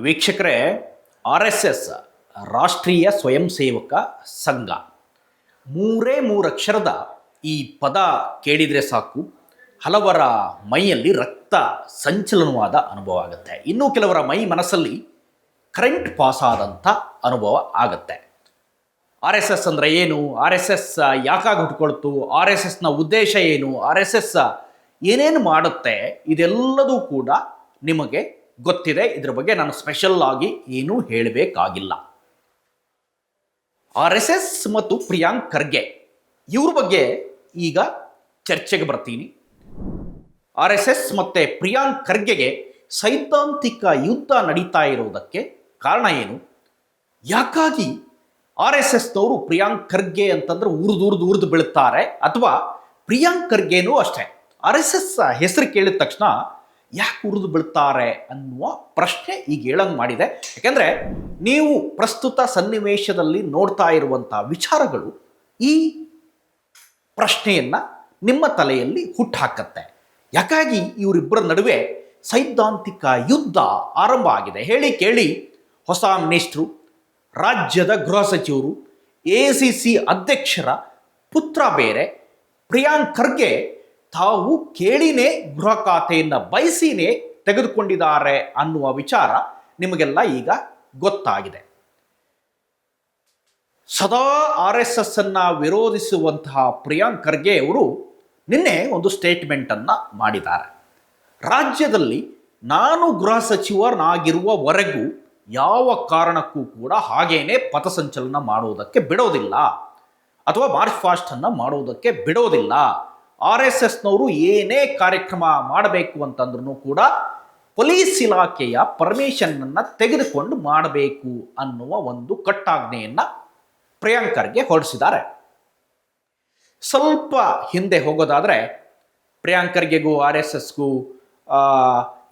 ವೀಕ್ಷಕರೇ, RSS ರಾಷ್ಟ್ರೀಯ ಸ್ವಯಂ ಸೇವಕ ಸಂಘ ಮೂರೇ ಅಕ್ಷರದ ಈ ಪದ ಕೇಳಿದರೆ ಸಾಕು, ಹಲವರ ಮೈಯಲ್ಲಿ ರಕ್ತ ಸಂಚಲನವಾದ ಅನುಭವ ಆಗುತ್ತೆ. ಇನ್ನೂ ಕೆಲವರ ಮನಸ್ಸಲ್ಲಿ ಕರೆಂಟ್ ಪಾಸ್ ಆದಂಥ ಅನುಭವ ಆಗುತ್ತೆ. RSS ಅಂದರೆ ಏನು, RSS ಯಾಕಾಗಿ ಹುಟ್ಕೊಳ್ತು, RSSನ ಉದ್ದೇಶ ಏನು, RSS ಏನೇನು ಮಾಡುತ್ತೆ, ಇದೆಲ್ಲದೂ ಕೂಡ ನಿಮಗೆ ಗೊತ್ತಿದೆ. ಇದರ ಬಗ್ಗೆ ನಾನು ಸ್ಪೆಷಲ್ ಆಗಿ ಏನೂ ಹೇಳಬೇಕಾಗಿಲ್ಲ. RSS ಮತ್ತು ಪ್ರಿಯಾಂಕ್ ಖರ್ಗೆ ಇವ್ರ ಬಗ್ಗೆ ಈಗ ಚರ್ಚೆಗೆ ಬರ್ತೀನಿ. RSS ಮತ್ತು ಪ್ರಿಯಾಂಕ್ ಖರ್ಗೆಗೆ ಸೈದ್ಧಾಂತಿಕ ಯುದ್ಧ ನಡೀತಾ ಇರೋದಕ್ಕೆ ಕಾರಣ ಏನು, ಯಾಕಾಗಿ RSSನವರು ಪ್ರಿಯಾಂಕ್ ಖರ್ಗೆ ಅಂತಂದ್ರೆ ಉರಿದು ಬೀಳುತ್ತಾರೆ, ಅಥವಾ ಪ್ರಿಯಾಂಕ್ ಖರ್ಗೆನೂ ಅಷ್ಟೇ RSS ಹೆಸರು ಕೇಳಿದ ತಕ್ಷಣ ಯಾಕೆ ಉರಿದು ಬೀಳ್ತಾರೆ ಅನ್ನುವ ಪ್ರಶ್ನೆ ಈಗ ಹೇಳಂಗೆ ಮಾಡಿದೆ. ಯಾಕೆಂದರೆ ನೀವು ಪ್ರಸ್ತುತ ಸನ್ನಿವೇಶದಲ್ಲಿ ನೋಡ್ತಾ ಇರುವಂಥ ವಿಚಾರಗಳು ಈ ಪ್ರಶ್ನೆಯನ್ನು ನಿಮ್ಮ ತಲೆಯಲ್ಲಿ ಹುಟ್ಟುಹಾಕತ್ತೆ. ಯಾಕಾಗಿ ಇವರಿಬ್ಬರ ನಡುವೆ ಸೈದ್ಧಾಂತಿಕ ಯುದ್ಧ ಆರಂಭ ಆಗಿದೆ. ಹೇಳಿ ಕೇಳಿ, ಹೊಸ ಮಿನಿಸ್ಟ್ರು, ರಾಜ್ಯದ ಗೃಹ ಸಚಿವರು, ACC ಅಧ್ಯಕ್ಷರ ಪುತ್ರ ಬೇರೆ ಪ್ರಿಯಾಂಕ್ ಖರ್ಗೆ ತಾವು ಕೇಳಿನೇ ಗೃಹ ಖಾತೆಯನ್ನು ಬಯಸಿನೇ ತೆಗೆದುಕೊಂಡಿದ್ದಾರೆ ಅನ್ನುವ ವಿಚಾರ ನಿಮಗೆಲ್ಲ ಈಗ ಗೊತ್ತಾಗಿದೆ. ಸದಾ RSS ಅನ್ನು ವಿರೋಧಿಸುವಂತಹ ಪ್ರಿಯಾಂಕ್ ಖರ್ಗೆ ಅವರು ನಿನ್ನೆ ಒಂದು ಸ್ಟೇಟ್ಮೆಂಟನ್ನು ಮಾಡಿದ್ದಾರೆ. ರಾಜ್ಯದಲ್ಲಿ ನಾನು ಗೃಹ ಸಚಿವನಾಗಿರುವವರೆಗೂ ಯಾವ ಕಾರಣಕ್ಕೂ ಕೂಡ ಹಾಗೇನೆ ಪಥಸಂಚಲನ ಮಾಡುವುದಕ್ಕೆ ಬಿಡೋದಿಲ್ಲ, ಅಥವಾ ಮಾರ್ಚ್ ಫಾಸ್ಟನ್ನು ಮಾಡುವುದಕ್ಕೆ ಬಿಡೋದಿಲ್ಲ. RSSನವರು ಏನೇ ಕಾರ್ಯಕ್ರಮ ಮಾಡಬೇಕು ಅಂತಂದ್ರೂ ಕೂಡ ಪೊಲೀಸ್ ಇಲಾಖೆಯ ಪರ್ಮಿಷನ್ನನ್ನು ತೆಗೆದುಕೊಂಡು ಮಾಡಬೇಕು ಅನ್ನುವ ಒಂದು ಕಟ್ಟಾಜ್ಞೆಯನ್ನು ಪ್ರಿಯಾಂಕ್ ಖರ್ಗೆ ಹೊರಡಿಸಿದ್ದಾರೆ. ಸ್ವಲ್ಪ ಹಿಂದೆ ಹೋಗೋದಾದರೆ ಪ್ರಿಯಾಂಕ್ ಖರ್ಗೆಗೂ RSSಗೂ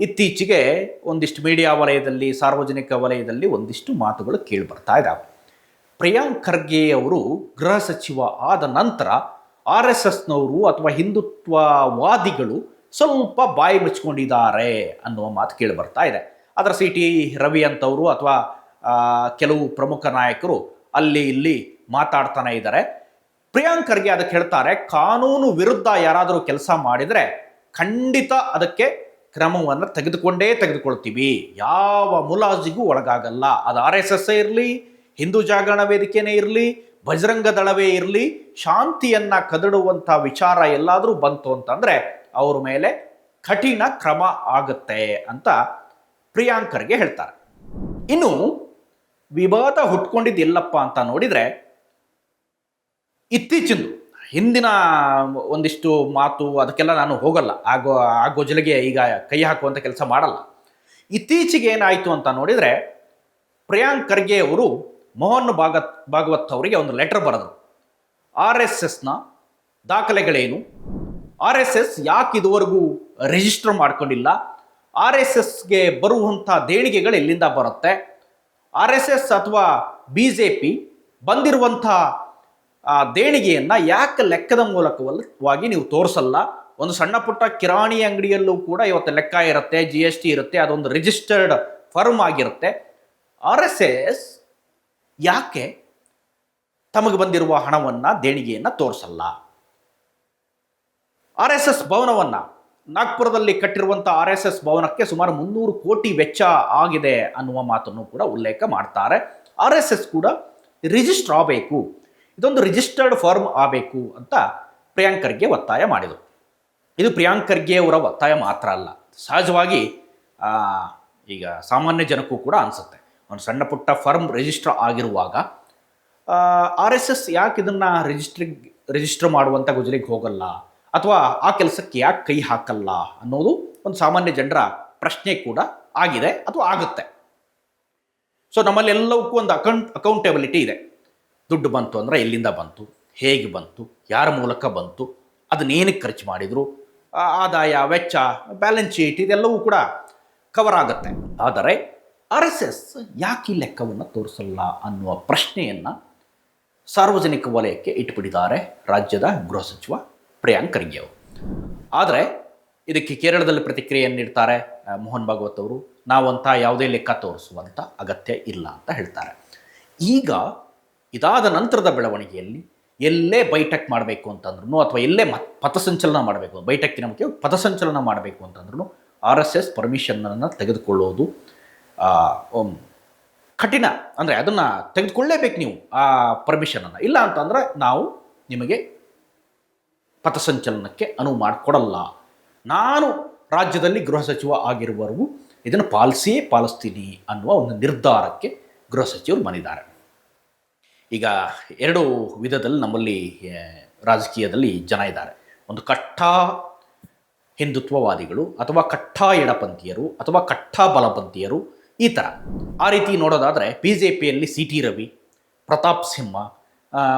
ಇತ್ತೀಚೆಗೆ ಒಂದಿಷ್ಟು ಮೀಡಿಯಾ ವಲಯದಲ್ಲಿ, ಸಾರ್ವಜನಿಕ ವಲಯದಲ್ಲಿ ಒಂದಿಷ್ಟು ಮಾತುಗಳು ಕೇಳಿ ಬರ್ತಾ ಇದ್ದಾವೆ. ಪ್ರಿಯಾಂಕ್ ಖರ್ಗೆ ಅವರು ಗೃಹ ಸಚಿವ ಆದ ನಂತರ RSSನವರು ಅಥವಾ ಹಿಂದುತ್ವವಾದಿಗಳು ಸ್ವಲ್ಪ ಬಾಯಿ ಮುಚ್ಕೊಂಡಿದ್ದಾರೆ ಅನ್ನುವ ಮಾತು ಕೇಳಿ ಬರ್ತಾ ಇದೆ. ಅದರ CT ರವಿ ಅಂತವರು ಅಥವಾ ಕೆಲವು ಪ್ರಮುಖ ನಾಯಕರು ಅಲ್ಲಿ ಇಲ್ಲಿ ಮಾತಾಡ್ತಾನೆ ಇದ್ದಾರೆ. ಪ್ರಿಯಾಂಕ್ ಖರ್ಗೆ ಅದಕ್ಕೆ ಹೇಳ್ತಾರೆ, ಕಾನೂನು ವಿರುದ್ಧ ಯಾರಾದರೂ ಕೆಲಸ ಮಾಡಿದರೆ ಖಂಡಿತ ಅದಕ್ಕೆ ಕ್ರಮವನ್ನು ತೆಗೆದುಕೊಳ್ತೀವಿ, ಯಾವ ಮುಲಾಜಿಗೂ ಒಳಗಾಗಲ್ಲ. ಅದು RSS ಇರಲಿ, ಹಿಂದೂ ಜಾಗರಣ ವೇದಿಕೆನೇ ಇರಲಿ, ಬಜರಂಗ ದಳವೇ ಇರಲಿ, ಶಾಂತಿಯನ್ನು ಕದಡುವಂಥ ವಿಚಾರ ಎಲ್ಲಾದರೂ ಬಂತು ಅಂತಂದರೆ ಅವ್ರ ಮೇಲೆ ಕಠಿಣ ಕ್ರಮ ಆಗುತ್ತೆ ಅಂತ ಪ್ರಿಯಾಂಕ್ ಖರ್ಗೆ ಹೇಳ್ತಾರೆ. ಇನ್ನು ವಿವಾದ ಹುಟ್ಕೊಂಡಿದ್ದು ಎಲ್ಲಪ್ಪ ಅಂತ ನೋಡಿದರೆ, ಇತ್ತೀಚಿಂದು ಹಿಂದಿನ ಒಂದಿಷ್ಟು ಮಾತು ಅದಕ್ಕೆಲ್ಲ ನಾನು ಹೋಗಲ್ಲ, ಆ ಗೊಜಲಿಗೆ ಈಗ ಕೈ ಹಾಕುವಂಥ ಕೆಲಸ ಮಾಡಲ್ಲ. ಇತ್ತೀಚೆಗೆ ಏನಾಯಿತು ಅಂತ ನೋಡಿದರೆ, ಪ್ರಿಯಾಂಕ್ ಖರ್ಗೆ ಅವರು ಮೋಹನ್ ಭಾಗವತ್ ಅವರಿಗೆ ಒಂದು ಲೆಟರ್ ಬರೆದರು. RSSನ ದಾಖಲೆಗಳೇನು, RSS ಯಾಕೆ ಇದುವರೆಗೂ ರಿಜಿಸ್ಟರ್ ಮಾಡ್ಕೊಂಡಿಲ್ಲ, RSSಗೆ ಬರುವಂಥ ದೇಣಿಗೆಗಳು ಎಲ್ಲಿಂದ ಬರುತ್ತೆ, RSS ಅಥವಾ BJP ಬಂದಿರುವಂಥ ದೇಣಿಗೆಯನ್ನು ಯಾಕೆ ಲೆಕ್ಕದ ಮೂಲಕವಾಗಿ ನೀವು ತೋರಿಸಲ್ಲ. ಒಂದು ಸಣ್ಣ ಪುಟ್ಟ ಕಿರಾಣಿ ಅಂಗಡಿಯಲ್ಲೂ ಕೂಡ ಇವತ್ತು ಲೆಕ್ಕ ಇರುತ್ತೆ, GST ಇರುತ್ತೆ, ಅದೊಂದು ರಿಜಿಸ್ಟರ್ಡ್ ಫರ್ಮ್ ಆಗಿರುತ್ತೆ. RSS ಯಾಕೆ ತಮಗೆ ಬಂದಿರುವ ಹಣವನ್ನು, ದೇಣಿಗೆಯನ್ನು ತೋರಿಸಲ್ಲ? RSS ಭವನವನ್ನು, ನಾಗ್ಪುರದಲ್ಲಿ ಕಟ್ಟಿರುವಂಥ RSS ಭವನಕ್ಕೆ ಸುಮಾರು 300 ಕೋಟಿ ವೆಚ್ಚ ಆಗಿದೆ ಅನ್ನುವ ಮಾತನ್ನು ಕೂಡ ಉಲ್ಲೇಖ ಮಾಡ್ತಾರೆ. RSS ಕೂಡ ರಿಜಿಸ್ಟರ್ ಆಗಬೇಕು, ಇದೊಂದು ರಿಜಿಸ್ಟರ್ಡ್ ಫರ್ಮ್ ಆಗಬೇಕು ಅಂತ ಪ್ರಿಯಾಂಕ್ ಖರ್ಗೆ ಒತ್ತಾಯ ಮಾಡಿದರು. ಇದು ಪ್ರಿಯಾಂಕ್ ಖರ್ಗೆ ಅವರ ಒತ್ತಾಯ ಮಾತ್ರ ಅಲ್ಲ, ಸಹಜವಾಗಿ ಈಗ ಸಾಮಾನ್ಯ ಜನಕ್ಕೂ ಕೂಡ ಅನಿಸುತ್ತೆ, ಒಂದು ಸಣ್ಣ ಪುಟ್ಟ ಫರ್ಮ್ ರಿಜಿಸ್ಟರ್ ಆಗಿರುವಾಗ RSS ಯಾಕೆ ಇದನ್ನು ರಿಜಿಸ್ಟರ್ ಮಾಡುವಂಥ ಗುಜಲಿಗೆ ಹೋಗಲ್ಲ, ಅಥವಾ ಆ ಕೆಲಸಕ್ಕೆ ಯಾಕೆ ಕೈ ಹಾಕಲ್ಲ ಅನ್ನೋದು ಒಂದು ಸಾಮಾನ್ಯ ಜನರ ಪ್ರಶ್ನೆ ಕೂಡ ಆಗಿದೆ ಅಥವಾ ಆಗುತ್ತೆ. ಸೊ ನಮ್ಮಲ್ಲಿ ಎಲ್ಲವಕ್ಕೂ ಒಂದು ಅಕೌಂಟೆಬಿಲಿಟಿ ಇದೆ. ದುಡ್ಡು ಬಂತು ಅಂದರೆ ಎಲ್ಲಿಂದ ಬಂತು, ಹೇಗೆ ಬಂತು, ಯಾರ ಮೂಲಕ ಬಂತು, ಅದನ್ನೇನಕ್ಕೆ ಖರ್ಚು ಮಾಡಿದರು, ಆದಾಯ ವೆಚ್ಚ, ಬ್ಯಾಲೆನ್ಸ್ ಶೀಟ್, ಇದೆಲ್ಲವೂ ಕೂಡ ಕವರ್ ಆಗುತ್ತೆ. ಆದರೆ RSS ಯಾಕೆ ಈ ಲೆಕ್ಕವನ್ನು ತೋರಿಸಲ್ಲ ಅನ್ನುವ ಪ್ರಶ್ನೆಯನ್ನು ಸಾರ್ವಜನಿಕ ವಲಯಕ್ಕೆ ಇಟ್ಬಿಟ್ಟಿದ್ದಾರೆ ರಾಜ್ಯದ ಗೃಹ ಸಚಿವ ಪ್ರಿಯಾಂಕ್ ಖರ್ಗೆ ಅವರು. ಆದರೆ ಇದಕ್ಕೆ ಕೇರಳದಲ್ಲಿ ಪ್ರತಿಕ್ರಿಯೆಯನ್ನು ನೀಡ್ತಾರೆ ಮೋಹನ್ ಭಾಗವತ್ ಅವರು. ನಾವಂತ ಯಾವುದೇ ಲೆಕ್ಕ ತೋರಿಸುವಂಥ ಅಗತ್ಯ ಇಲ್ಲ ಅಂತ ಹೇಳ್ತಾರೆ. ಈಗ ಇದಾದ ನಂತರದ ಬೆಳವಣಿಗೆಯಲ್ಲಿ ಎಲ್ಲೇ ಬೈಠಕ್ ಮಾಡಬೇಕು ಅಂತಂದ್ರೂ ಅಥವಾ ಎಲ್ಲೇ ಪಥಸಂಚಲನ ಮಾಡಬೇಕು, ಬೈಠಕ್ಕಿನ ಮುಖ್ಯ ಪಥಸಂಚಲನ ಮಾಡಬೇಕು ಅಂತಂದ್ರೂ RSS ಪರ್ಮಿಷನನ್ನು ತೆಗೆದುಕೊಳ್ಳೋದು ಕಠಿಣ. ಅಂದರೆ ಅದನ್ನು ತೆಗೆದುಕೊಳ್ಳೇಬೇಕು ನೀವು ಆ ಪರ್ಮಿಷನನ್ನು. ಇಲ್ಲ ಅಂತಂದರೆ ನಾವು ನಿಮಗೆ ಪಥಸಂಚಲನಕ್ಕೆ ಅನುವು ಮಾಡಿಕೊಡಲ್ಲ. ನಾನು ರಾಜ್ಯದಲ್ಲಿ ಗೃಹ ಸಚಿವ ಆಗಿರುವವರೆಗೂ ಇದನ್ನು ಪಾಲಿಸ್ತೀನಿ ಅನ್ನುವ ಒಂದು ನಿರ್ಧಾರಕ್ಕೆ ಗೃಹ ಸಚಿವರು ಬಂದಿದ್ದಾರೆ. ಈಗ ಎರಡು ವಿಧದಲ್ಲಿ ನಮ್ಮಲ್ಲಿ ರಾಜಕೀಯದಲ್ಲಿ ಜನ ಇದ್ದಾರೆ. ಒಂದು ಕಟ್ಟಾ ಹಿಂದುತ್ವವಾದಿಗಳು ಅಥವಾ ಕಟ್ಟಾ ಎಡಪಂಥೀಯರು ಅಥವಾ ಕಟ್ಟಾ ಬಲಪಂಥೀಯರು, ಈ ಥರ. ಆ ರೀತಿ ನೋಡೋದಾದರೆ BJPಯಲ್ಲಿ CT ರವಿ, ಪ್ರತಾಪ್ ಸಿಂಹ,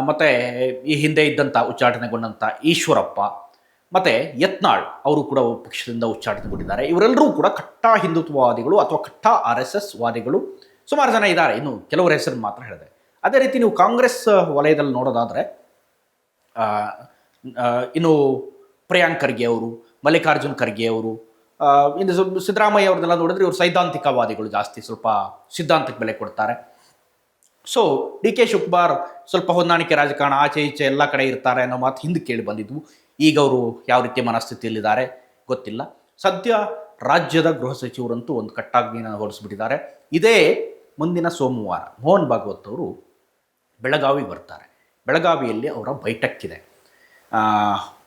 ಮತ್ತು ಈ ಹಿಂದೆ ಇದ್ದಂಥ ಉಚ್ಚಾಟನೆಗೊಂಡಂಥ ಈಶ್ವರಪ್ಪ ಮತ್ತು ಯತ್ನಾಳ್ ಅವರು ಕೂಡ ಪಕ್ಷದಿಂದ ಉಚ್ಚಾಟನೆಗೊಂಡಿದ್ದಾರೆ. ಇವರೆಲ್ಲರೂ ಕೂಡ ಕಟ್ಟಾ ಹಿಂದುತ್ವವಾದಿಗಳು ಅಥವಾ ಕಟ್ಟಾ RSS ವಾದಿಗಳು ಸುಮಾರು ಜನ ಇದ್ದಾರೆ. ಇನ್ನು ಕೆಲವರ ಹೆಸರು ಮಾತ್ರ ಹೇಳಿದೆ. ಅದೇ ರೀತಿ ನೀವು ಕಾಂಗ್ರೆಸ್ ವಲಯದಲ್ಲಿ ನೋಡೋದಾದರೆ ಇನ್ನು ಪ್ರಿಯಾಂಕ್ ಖರ್ಗೆ ಅವರು, ಮಲ್ಲಿಕಾರ್ಜುನ್ ಖರ್ಗೆ ಅವರು, ಇನ್ನು ಸಿದ್ದರಾಮಯ್ಯ ಅವ್ರನ್ನೆಲ್ಲ ನೋಡಿದ್ರೆ ಇವರು ಸೈದ್ಧಾಂತಿಕವಾದಿಗಳು, ಜಾಸ್ತಿ ಸ್ವಲ್ಪ ಸಿದ್ಧಾಂತಕ್ಕೆ ಬೆಲೆ ಕೊಡ್ತಾರೆ. ಸೊ DK ಶಿವಕುಮಾರ್ ಸ್ವಲ್ಪ ಹೊಂದಾಣಿಕೆ ರಾಜಕಾರಣ, ಆಚೆ ಈಚೆ ಎಲ್ಲ ಕಡೆ ಇರ್ತಾರೆ ಅನ್ನೋ ಮಾತು ಹಿಂದೆ ಕೇಳಿ ಬಂದಿದ್ವು. ಈಗ ಅವರು ಯಾವ ರೀತಿಯ ಮನಸ್ಥಿತಿಯಲ್ಲಿದ್ದಾರೆ ಗೊತ್ತಿಲ್ಲ. ಸದ್ಯ ರಾಜ್ಯದ ಗೃಹ ಸಚಿವರಂತೂ ಒಂದು ಕಟ್ಟಾಜ್ಞೆಯನ್ನು ಹೊರಡಿಸ್ಬಿಟ್ಟಿದ್ದಾರೆ. ಇದೇ ಮುಂದಿನ ಸೋಮವಾರ ಮೋಹನ್ ಭಾಗವತ್ ಅವರು ಬೆಳಗಾವಿಗೆ ಬರ್ತಾರೆ. ಬೆಳಗಾವಿಯಲ್ಲಿ ಅವರ ಬೈಠಕ್ಕಿದೆ.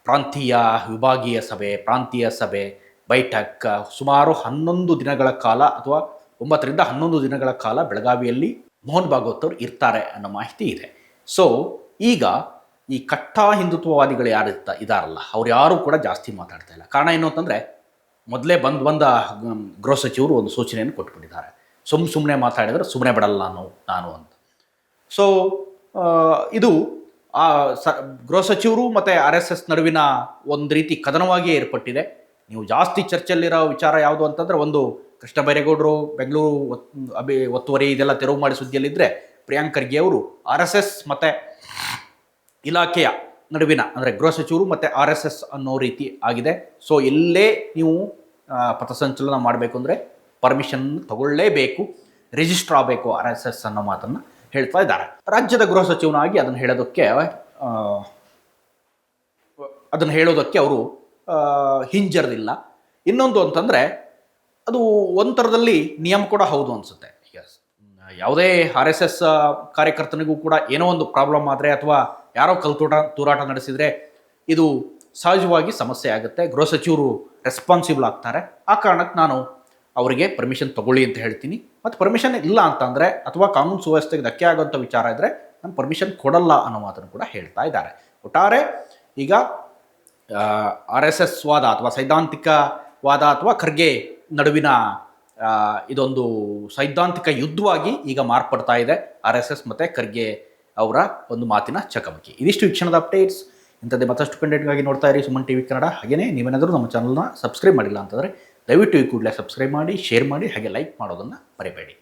ಪ್ರಾಂತೀಯ ವಿಭಾಗೀಯ ಸಭೆ, ಪ್ರಾಂತೀಯ ಸಭೆ, ಬೈಠಕ್ ಸುಮಾರು 11 ದಿನಗಳ ಕಾಲ ಅಥವಾ 9ರಿಂದ 11 ದಿನಗಳ ಕಾಲ ಬೆಳಗಾವಿಯಲ್ಲಿ ಮೋಹನ್ ಭಾಗವತ್ ಅವರು ಇರ್ತಾರೆ ಅನ್ನೋ ಮಾಹಿತಿ ಇದೆ. ಸೊ ಈಗ ಈ ಕಟ್ಟಾ ಹಿಂದುತ್ವವಾದಿಗಳು ಯಾರು ಇದಾರಲ್ಲ, ಅವ್ರು ಯಾರೂ ಕೂಡ ಜಾಸ್ತಿ ಮಾತಾಡ್ತಾ ಇಲ್ಲ. ಕಾರಣ ಏನು ಅಂತಂದರೆ, ಮೊದಲೇ ಬಂದ ಗೃಹ ಸಚಿವರು ಒಂದು ಸೂಚನೆಯನ್ನು ಕೊಟ್ಬಿಟ್ಟಿದ್ದಾರೆ. ಸುಮ್ಮನೆ ಮಾತಾಡಿದರೆ ಸುಮ್ಮನೆ ಬಿಡಲ್ಲ ನಾನು ಅಂತ. ಸೊ ಇದು ಗೃಹ ಸಚಿವರು ಮತ್ತು RSS ನಡುವಿನ ಒಂದು ರೀತಿ ಕದನವಾಗಿಯೇ ಏರ್ಪಟ್ಟಿದೆ. ನೀವು ಜಾಸ್ತಿ ಚರ್ಚೆಯಲ್ಲಿರೋ ವಿಚಾರ ಯಾವುದು ಅಂತಂದರೆ, ಒಂದು ಕೃಷ್ಣ ಬೈರೇಗೌಡರು ಬೆಂಗಳೂರು ಒತ್ತುವರಿ ಇದೆಲ್ಲ ತೆರವು ಮಾಡಿ ಸುದ್ದಿಯಲ್ಲಿದ್ದರೆ, ಪ್ರಿಯಾಂಕ್ ಖರ್ಗೆ ಅವರು RSS ಮತ್ತು ಇಲಾಖೆಯ ನಡುವಿನ, ಅಂದರೆ ಗೃಹ ಸಚಿವರು ಮತ್ತು RSS ಅನ್ನೋ ರೀತಿ ಆಗಿದೆ. ಸೊ ಎಲ್ಲೇ ನೀವು ಪಥಸಂಚಲನ ಮಾಡಬೇಕು ಅಂದರೆ ಪರ್ಮಿಷನ್ ತಗೊಳ್ಳೇಬೇಕು, ರಿಜಿಸ್ಟರ್ ಆಗಬೇಕು RSS ಅನ್ನೋ ಮಾತನ್ನು ಹೇಳ್ತಾ ಇದ್ದಾರೆ. ರಾಜ್ಯದ ಗೃಹ ಸಚಿವನಾಗಿ ಅದನ್ನು ಹೇಳೋದಕ್ಕೆ ಅವರು ಹಿಂಜರಿದಿಲ್ಲ. ಇನ್ನೊಂದು ಅಂತಂದರೆ, ಅದು ಒಂಥರದಲ್ಲಿ ನಿಯಮ ಕೂಡ ಹೌದು ಅನಿಸುತ್ತೆ. ಯಾವುದೇ RSS ಕಾರ್ಯಕರ್ತನಿಗೂ ಕೂಡ ಏನೋ ಒಂದು ಪ್ರಾಬ್ಲಮ್ ಆದರೆ ಅಥವಾ ಯಾರೋ ತೂರಾಟ ನಡೆಸಿದರೆ ಇದು ಸಹಜವಾಗಿ ಸಮಸ್ಯೆ ಆಗುತ್ತೆ. ಗೃಹ ಸಚಿವರು ರೆಸ್ಪಾನ್ಸಿಬಲ್ ಆಗ್ತಾರೆ. ಆ ಕಾರಣಕ್ಕೆ ನಾನು ಅವರಿಗೆ ಪರ್ಮಿಷನ್ ತಗೊಳ್ಳಿ ಅಂತ ಹೇಳ್ತೀನಿ. ಮತ್ತು ಪರ್ಮಿಷನ್ ಇಲ್ಲ ಅಂತಂದರೆ ಅಥವಾ ಕಾನೂನು ಸುವ್ಯವಸ್ಥೆಗೆ ಧಕ್ಕೆ ಆಗೋಂಥ ವಿಚಾರ ಇದ್ದರೆ ನಾನು ಪರ್ಮಿಷನ್ ಕೊಡಲ್ಲ ಅನ್ನೋ ಮಾತನ್ನು ಕೂಡ ಹೇಳ್ತಾ ಇದ್ದಾರೆ. ಒಟ್ಟಾರೆ ಈಗ RSS ವಾದ ಅಥವಾ ಸೈದ್ಧಾಂತಿಕವಾದ ಅಥವಾ ಖರ್ಗೆ ನಡುವಿನ ಇದೊಂದು ಸೈದ್ಧಾಂತಿಕ ಯುದ್ಧವಾಗಿ ಈಗ ಮಾರ್ಪಡ್ತಾ ಇದೆ RSS ಮತ್ತು ಖರ್ಗೆ ಅವರ ಒಂದು ಮಾತಿನ ಚಕಮಕಿ. ಇದಿಷ್ಟು ಈ ಕ್ಷಣದ ಅಪ್ಡೇಟ್ಸ್. ಇಂಥದ್ದೇ ಮತ್ತಷ್ಟು ಕಂಟೆಂಟ್ಗಾಗಿ ನೋಡ್ತಾ ಇರಿ ಸುಮನ್ TV ಕನ್ನಡ. ಹಾಗೆಯೇ ನೀವೇನಾದರೂ ನಮ್ಮ ಚಾನಲ್ನ ಸಬ್ಸ್ಕ್ರೈಬ್ ಮಾಡಿಲ್ಲ ಅಂತಂದರೆ ದಯವಿಟ್ಟು ಈ ಕೂಡಲೇ ಸಬ್ಸ್ಕ್ರೈಬ್ ಮಾಡಿ, ಶೇರ್ ಮಾಡಿ, ಹಾಗೆ ಲೈಕ್ ಮಾಡೋದನ್ನು ಮರಿಬೇಡಿ.